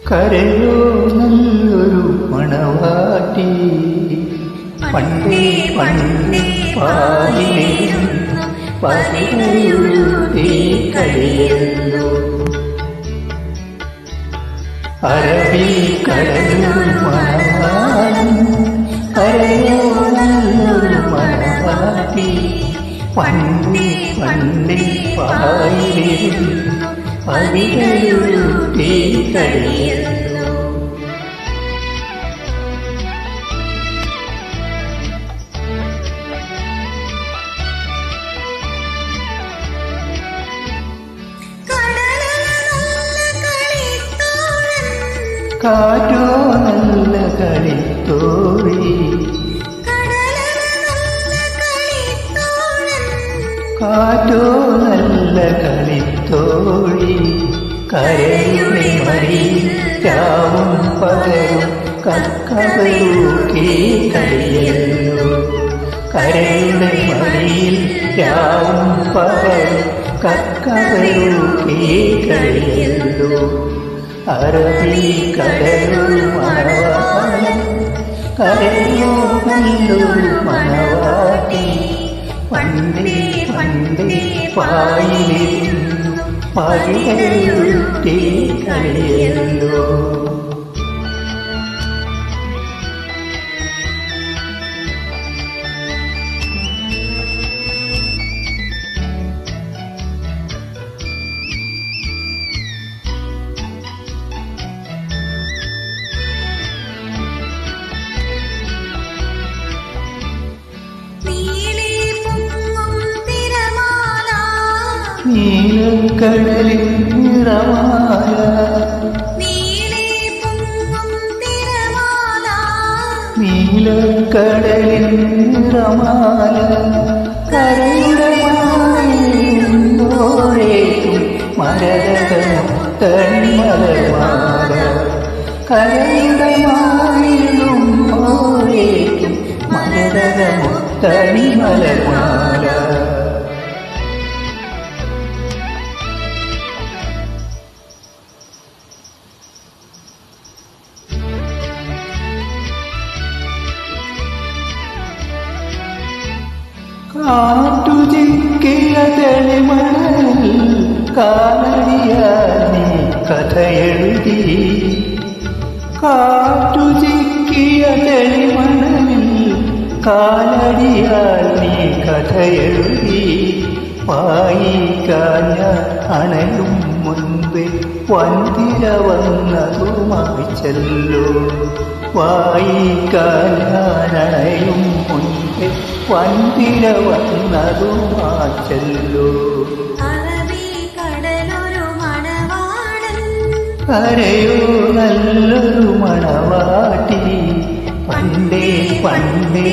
കരയോ നല്ലൊരു മണവാട്ടി പണ്ടേ പണ്ടേ പാലിരുന്നു പതിനൊരുത്തി കഴിയുന്നു അറബി കടലൊരു മണവാളൻ കരയോ നല്ലൊരു മണവാട്ടി പണ്ടേ പണ്ടേ പാലിരുന്നു പതിനൊരുത്തി കഴിയുന്നു കാറ്റോ നല്ല കളിത്തോഴി കാറ്റോ നല്ല കളിത്തോഴി കരയുടെ മടിയിൽ രാവും പകരും കക്കവരൂക്കി കളിയല്ലോ കരയുടെ മടിയിൽ രാവും പകരും കക്കവരൂക്കി കളിയല്ലോ അറബി കടലൊരു മണവാളൻ കരയോ നല്ലൊരു മണവാട്ടി പണ്ടേ പണ്ടേ പായിലിരുന്നു പതിനൊരുത്തി കഴിയല്ലോ നീലക്കടലിൽ നിറമാല നീലക്കടലിൽ നിറമാല കരയുടെ മാറേക്കും മരതകം തന്മലമാല കരയുടെ മാറിലും ഓരേക്കും മരതകം തന്മലമാല കാറ്റുചിക്കിയ തെളിമണലിൽ കാലടിയാൽ നീ കഥയെഴുതി കാറ്റുചിക്കിയ തെളിമണലിൽ കാലടിയാൽ നീ കഥയെഴുതി വായിക്കാൻ ഞാൻ അണയും മുൻപേ വന്തിര വന്നതുമായി ചെല്ലോ വായിക്കാൻ ഞാൻ അണയും മുൻപേ വന്തിര വന്നതുമായി ചെല്ലോ കരയോ നല്ലൊരു മണവാട്ടി പണ്ടേ പണ്ടേ